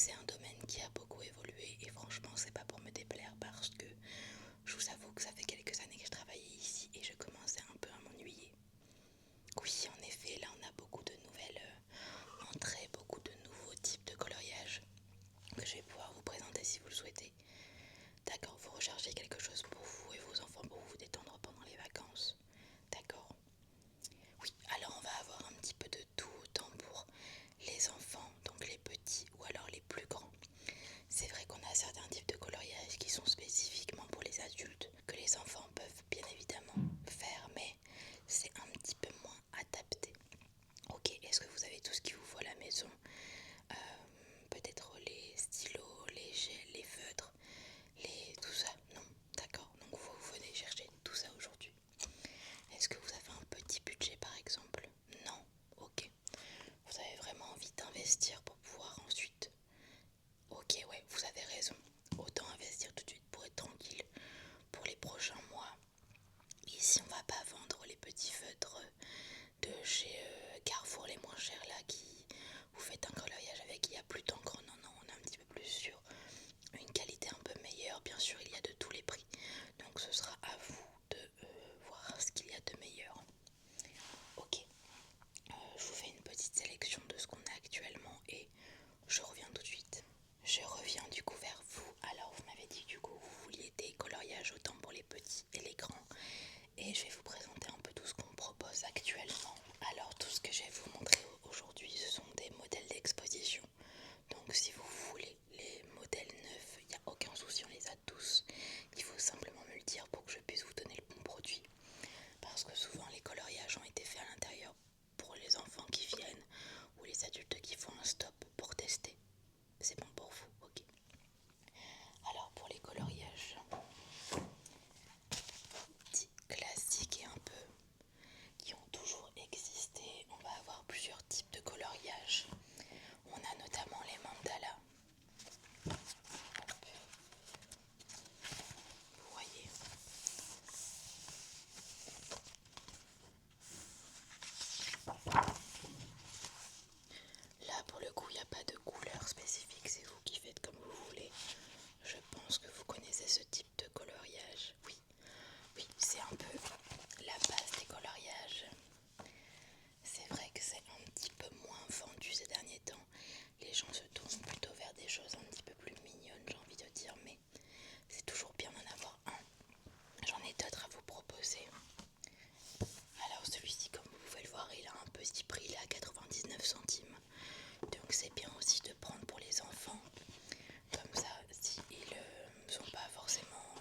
c'est un domaine qui a beaucoup évolué et franchement c'est pas pour me déplaire parce que je vous avoue que ça fait quelques années que je travaillais ici et je commençais un peu à m'ennuyer. Oui, en effet, là on a beaucoup de nouvelles entrées, beaucoup de nouveaux types de coloriage que je vais pouvoir vous présenter si vous le souhaitez. D'accord, vous recherchez quelque chose pour vous et vos enfants pour vous détendre pendant les vacances. D'accord. Oui, alors on va avoir un petit peu de tout, autant pour les enfants, donc les petits ou alors les plus grands. C'est vrai qu'on a certains types de coloriage qui sont spécifiquement pour les adultes, que les enfants peuvent bien évidemment faire, mais c'est un petit peu moins adapté. Ok, est-ce que vous avez tout ce qu'il vous faut à la maison? Peut-être les stylos, les gels, les feutres, tout ça? Non, d'accord, donc vous venez chercher tout ça aujourd'hui. Est-ce que vous avez un petit budget par exemple? Non, ok. Vous avez vraiment envie d'investir pour pouvoir ensuite... Ok, ouais, vous avez raison. Autant investir tout de suite pour être tranquille pour les prochains mois. Ici, on va pas vendre les petits feutres de chez Carrefour les moins chers là qui vous faites un coloriage avec, il y a plus d'encre. Non, non, on est un petit peu plus sur une qualité un peu meilleure. Bien sûr, il y a de tous les prix. Donc ce sera à vous de voir ce qu'il y a de meilleur. Ok, je vous fais une petite sélection de ce qu'on a actuellement et je reviens tout de suite. Je reviens du coup vers vous. Alors vous m'avez dit que du coup vous vouliez des coloriages autant pour les petits et les grands. Et je vais vous présenter un peu tout ce qu'on propose actuellement. Alors tout ce que je vais vous montrer aujourd'hui ce sont des modèles d'exposition. Donc si vous voulez les modèles neufs, il n'y a aucun souci, on les a tous. Il faut simplement me le dire pour que je puisse vous donner le bon produit. Parce que souvent les coloriages ont été faits à l'intérieur pour les enfants qui viennent ou les adultes qui font un stop pour tester. C'est bon pour vous, ok. Alors pour les coloriages dits classiques et un peu qui ont toujours existé, on va avoir plusieurs types de coloriages. On a notamment les mandalas. Vous voyez. Là pour le coup il n'y a pas de couleur spécifique, c'est vous qui faites comme vous voulez. Je pense que vous connaissez ce type de coloriage. Oui, oui, c'est un peu la base des coloriages. C'est vrai que c'est un petit peu moins vendu ces derniers temps. Les gens se tournent plutôt vers des choses un petit peu plus mignonnes, j'ai envie de dire, mais c'est toujours bien d'en avoir un. J'en ai d'autres à vous proposer. Alors celui-ci, comme vous pouvez le voir, il a un petit prix, il est à 99 centimes. Donc c'est bien aussi de prendre pour les enfants. Comme ça, s'ils ne sont pas forcément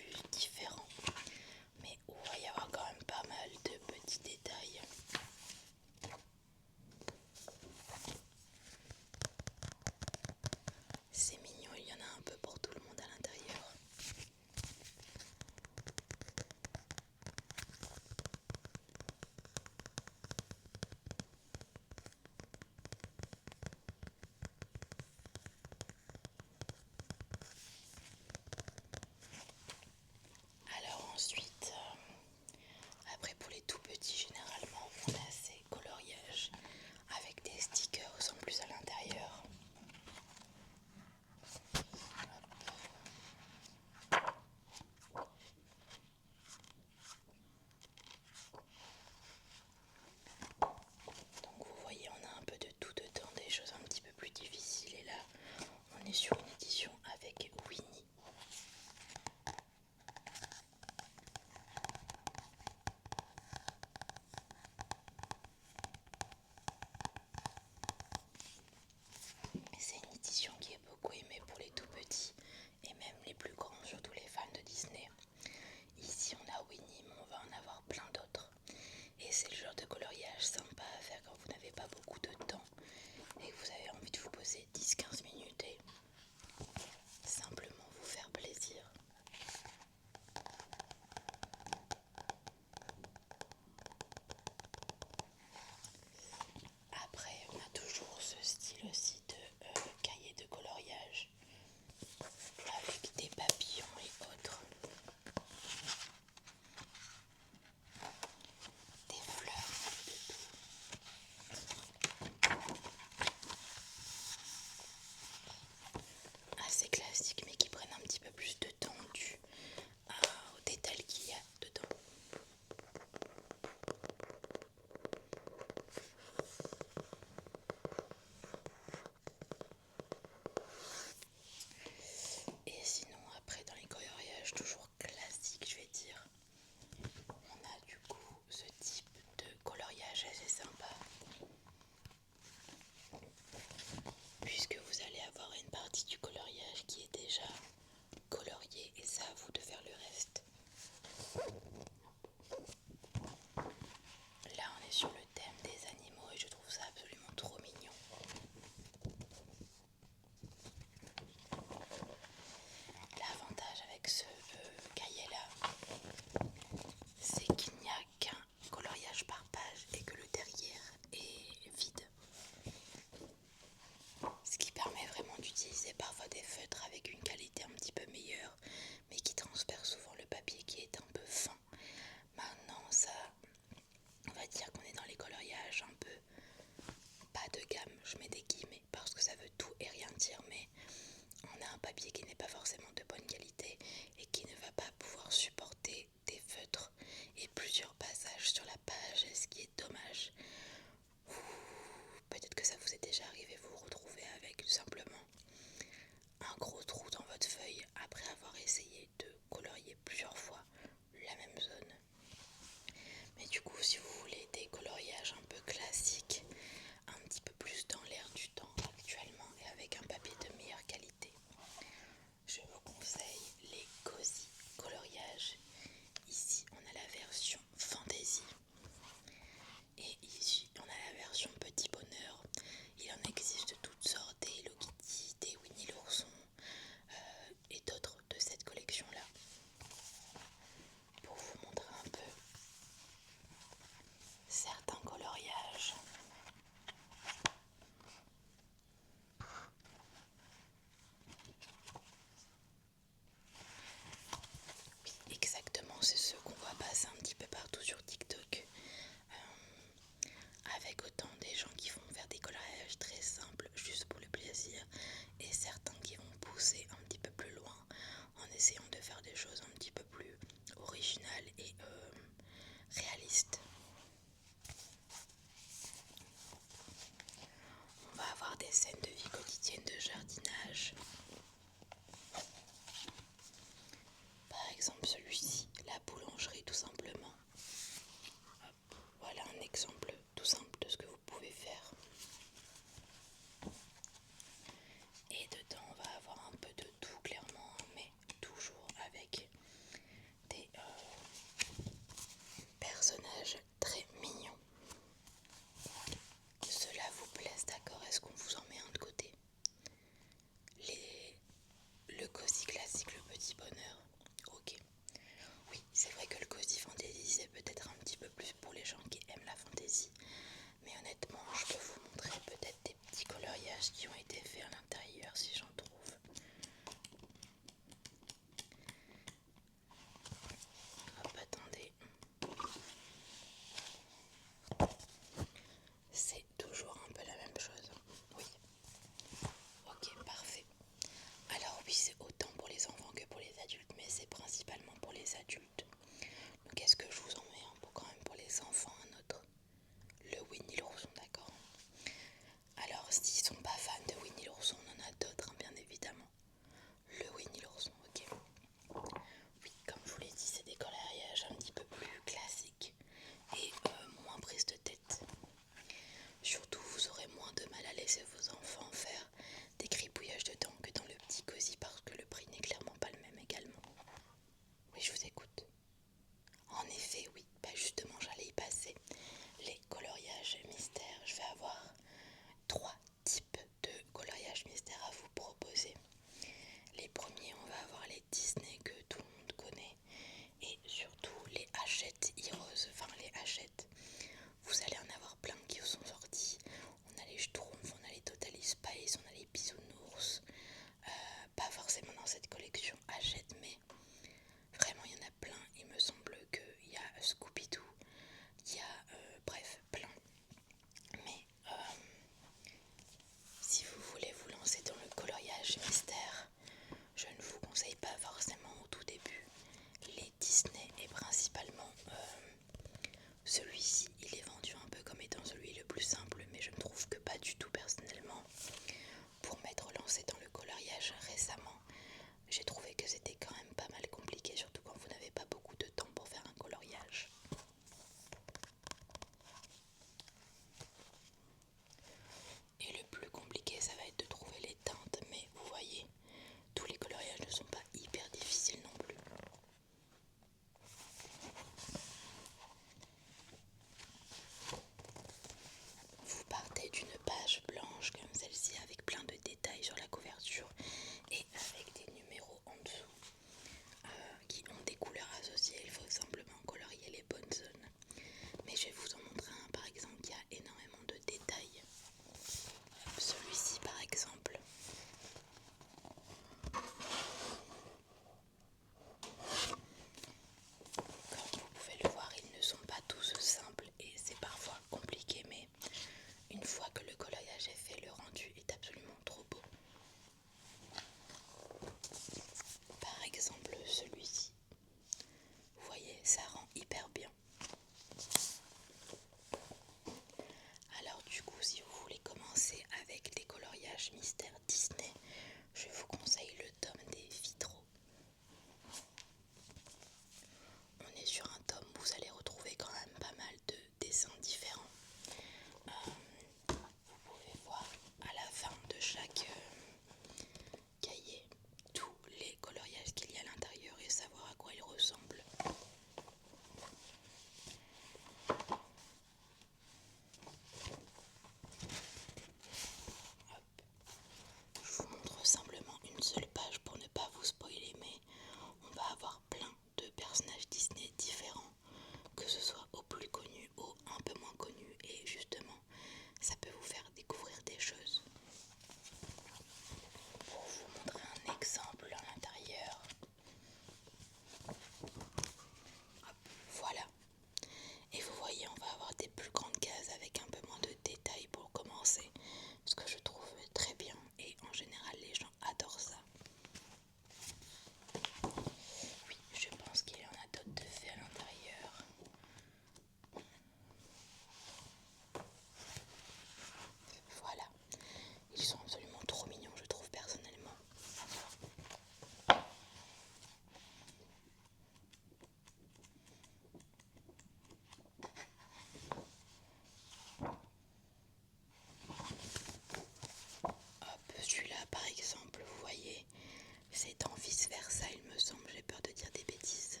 c'est en vice versa, il me semble, j'ai peur de dire des bêtises.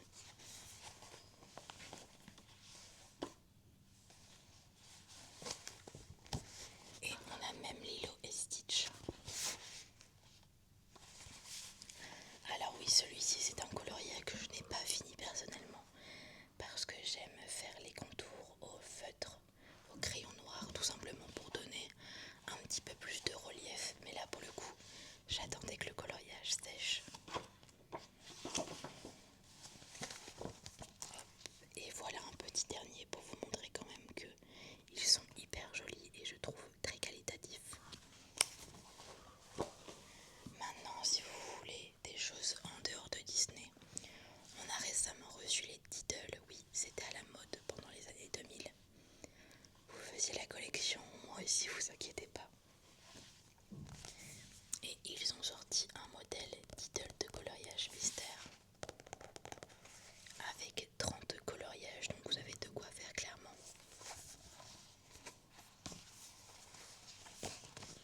Et on a même Lilo et Stitch. Alors oui, celui-ci c'est un coloriage que je n'ai pas fini personnellement parce que j'aime faire les contours au feutre, au crayon noir, tout simplement pour donner un petit peu plus de relief. Mais là pour le coup, j'attendais que le coloriage sèche. Et voilà un petit dernier pour vous montrer quand même que ils sont hyper jolis et je trouve très qualitatifs. Maintenant, si vous voulez des choses en dehors de Disney, on a récemment reçu les Diddle. Oui, c'était à la mode pendant les années 2000. Vous faisiez la collection, moi aussi, vous inquiétez pas. Et ils ont sorti un modèle Diddle de coloriage mystère avec 30 coloriages, donc vous avez de quoi faire clairement.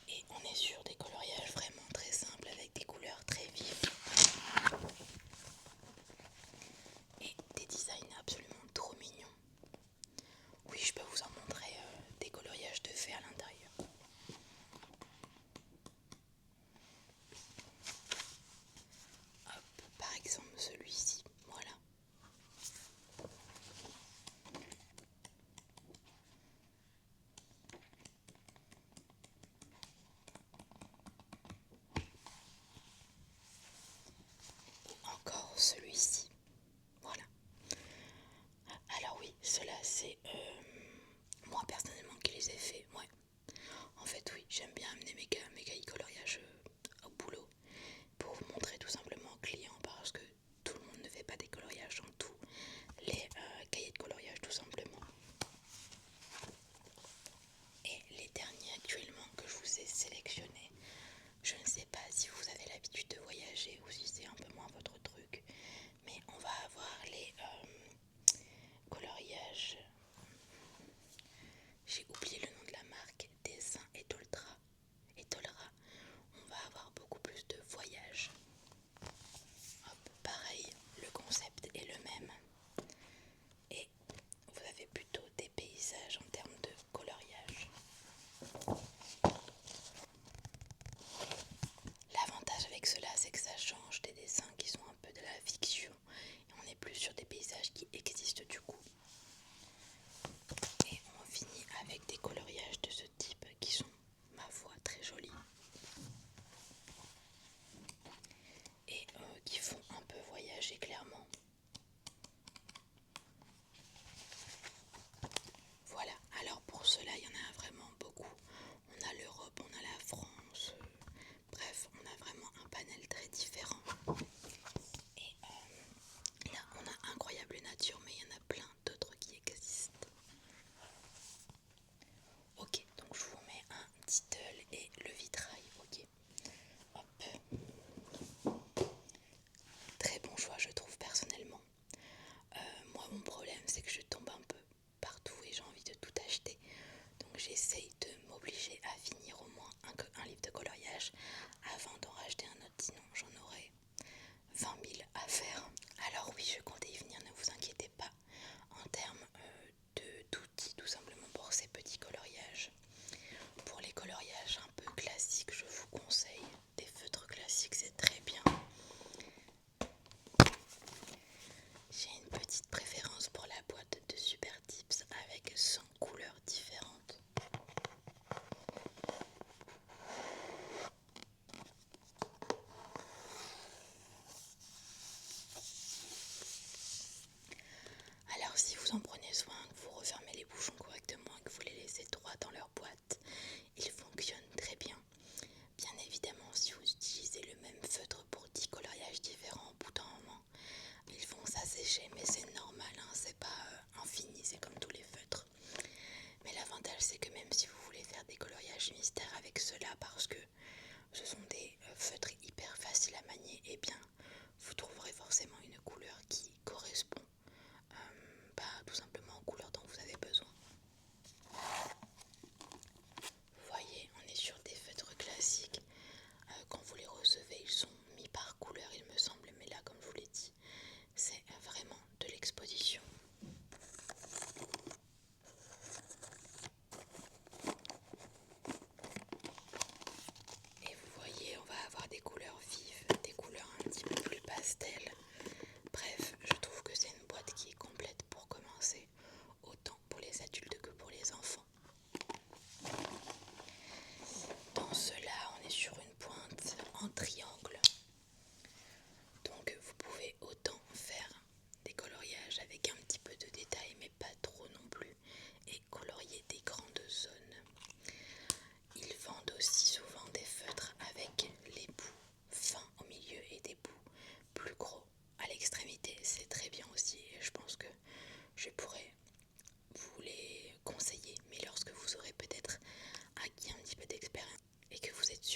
Et on est sur des coloriages vraiment très simples avec des couleurs très vives et des designs absolument trop mignons. Oui, je peux vous en montrer des coloriages de fées à l'intérieur. Hop, par exemple celui-ci, voilà. Encore celui-ci, voilà. Alors oui, cela c'est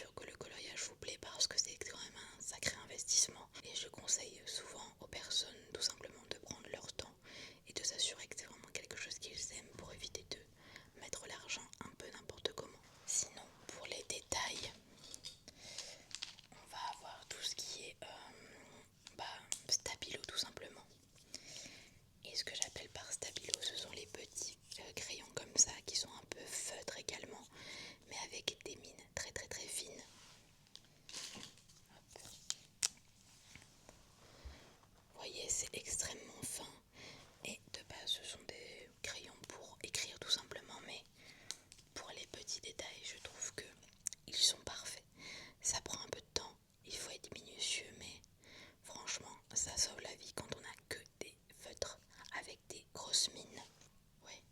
sûr que le coloriage vous plaît parce que c'est quand même un sacré investissement et je conseille souvent aux personnes tout simplement de prendre leur temps et de s'assurer que c'est vraiment quelque chose qu'ils aiment pour éviter de mettre l'argent un peu n'importe comment. Sinon, pour les détails, on va avoir tout ce qui est stabilo tout simplement. Et ce que j'appelle par stabilo, ce sont les petits crayons comme ça qui sont un peu feutres également, mais avec des mines très très très fines. Hop. Vous voyez, c'est extrêmement fin et de base ce sont des crayons pour écrire tout simplement, mais pour les petits détails je trouve que ils sont parfaits. Ça prend un peu de temps, il faut être minutieux, mais franchement ça sauve la vie quand on n'a que des feutres avec des grosses mines. Ouais.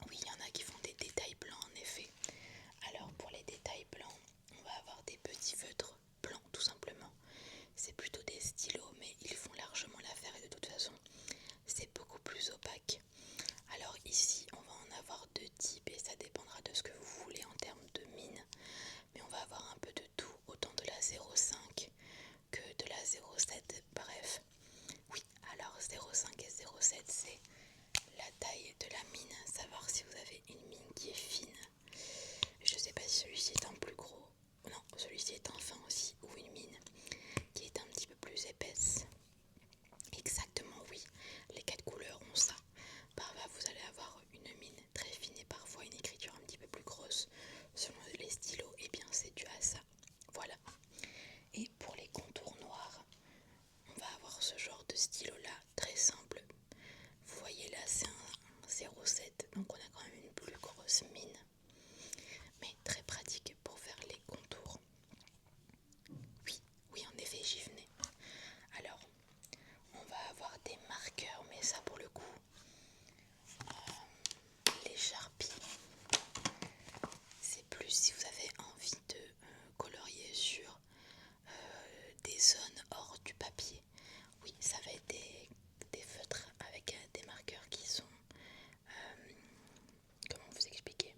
Oui, il y en a qui font des détails blancs en effet. Alors pour les détails blancs, on va avoir des petits feutres blancs tout simplement. C'est plutôt des stylos, mais ils font largement l'affaire et de toute façon c'est beaucoup plus opaque. Alors ici on va en avoir deux types et ça dépendra de ce que vous voulez en termes de mine, mais on va avoir un peu de tout, autant de la 0,5 que de la 0,7. Bref, oui, alors 0,5 et 0,7 c'est la taille de la mine, savoir si vous avez une mine qui est fine. Je sais pas si celui-ci est un plus gros, non, celui-ci est un fin aussi, ou une mine qui est un petit peu plus épaisse. Exactement, oui, les 4 couleurs ont ça. Par là, vous allez avoir une mine très fine et parfois une écriture un petit peu plus grosse. Selon les stylos, et bien c'est dû à ça. Voilà. Et pour les contours noirs, on va avoir ce genre de stylo là, très simple. Vous voyez là, c'est un 0,7, donc on a quand même une plus grosse mine, mais très pratique pour faire les contours. Oui, oui, en effet, j'y venais. Alors, on va avoir des marqueurs, mais ça pour le coup, les Sharpies, c'est plus si vous avez envie de colorier sur des zones hors du papier. Oui, ça va être des feutres avec des marqueurs qui sont, comment vous expliquer,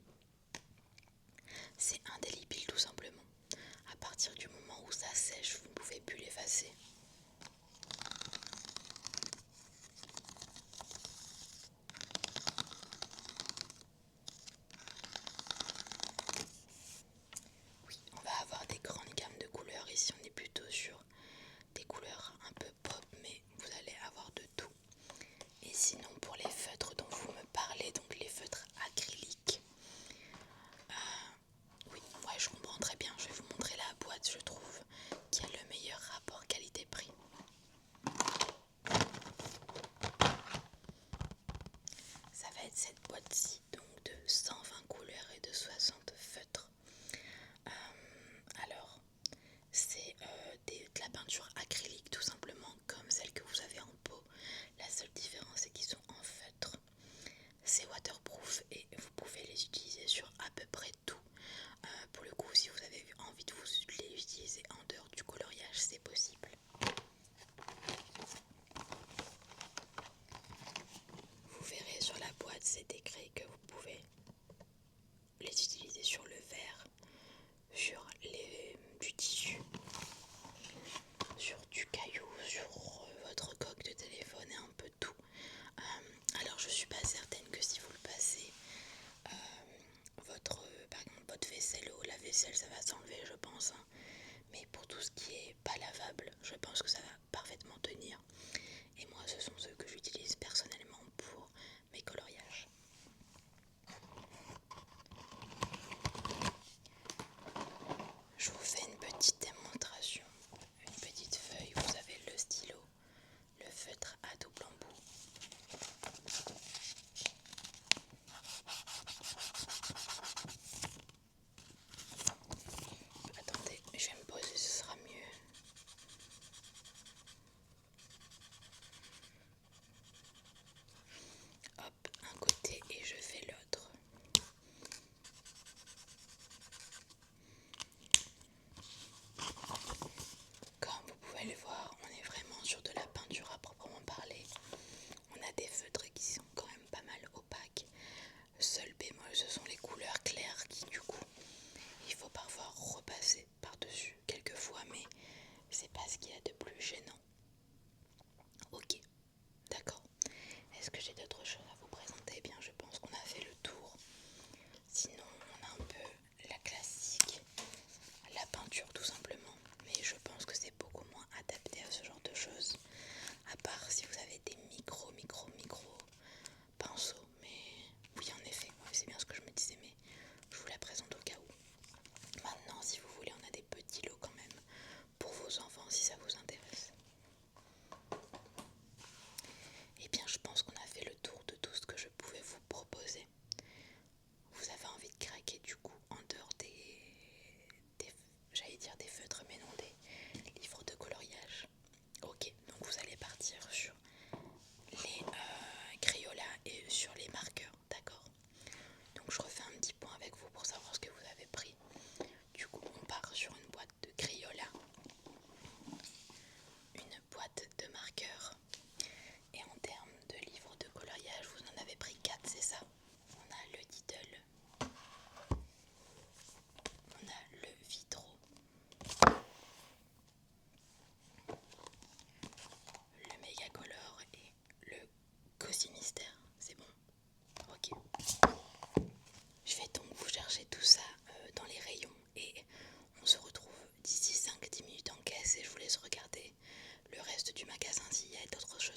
c'est indélébile tout simplement. À partir du moment où ça sèche, vous ne pouvez plus l'effacer. Oui, on va avoir des grandes gammes de couleurs. Ici, on est plutôt sur des couleurs un peu pop, mais vous allez avoir de tout. Et sinon, pour les feutres dont vous me parlez, donc les feutres acryliques, oui, ouais, je comprends très bien. Je vais vous montrer la boîte, je trouve, qui a le meilleur rapport qualité-prix. Ça va être cette boîte-ci, donc de 120 couleurs et de 60 feutres. Alors, c'est de la peinture acrylique tout simplement, comme celle que vous avez en pot. La seule différence c'est qu'ils sont en feutre. C'est waterproof et vous pouvez les utiliser sur à peu près tout. Pour le coup, si vous avez envie de les utiliser en dehors du coloriage, c'est possible. Vous verrez sur la boîte, c'est écrit que vous pouvez les utiliser sur le verre, sur du tissu, sur du caillou, sur votre coque de téléphone et un peu tout. Alors je suis pas certaine que si vous le passez par exemple votre vaisselle ou la vaisselle, ça va s'enlever, je pense, hein. Mais pour tout ce qui est pas lavable, je pense que ça va parfaitement tenir. Et moi, ce sont ceux que j'utilise personnellement pour mes coloriages. Je vous fais une petite démonstration, une petite feuille. Vous avez le stylo, le feutre à double embout. Attendez, je vais me poser, ce sera mieux. gênant. Ok, d'accord. Est-ce que j'ai d'autres choses à vous présenter? Eh bien, je pense qu'on a fait le tour. Sinon, on a un peu la classique, la peinture tout simplement. Mais je pense que c'est beaucoup moins adapté à ce genre de choses. À part si vous avez des micro pinceaux. Mais oui, en effet, ouais, c'est bien ce que je me disais, mais je vous la présente au cas où. Maintenant, si vous voulez, on a des petits lots quand même pour vos enfants si ça vous intéresse. Eh bien, je pense qu'on a fait le tour de tout ce que je pouvais vous proposer. Vous avez envie de craquer du coup en dehors j'allais dire des feutres, mais non, des livres de coloriage. Ok, donc vous allez partir sur les Crayolas et sur les marqueurs, d'accord? Donc je refais un petit point avec vous pour savoir ce que vous avez pris. Du coup, on part sur une boîte de Crayola, une boîte de marqueurs. Et en termes de livres de coloriage, vous en avez pris 4, c'est ça? On a le Diddle, on a le Vitro, le Mégacolor et le Cozy Mystère. C'est bon? Ok. Je vais donc vous chercher tout ça dans les rayons et on se retrouve d'ici 5-10 minutes en caisse et je vous laisse regarder le reste du magasin s'il y a d'autres choses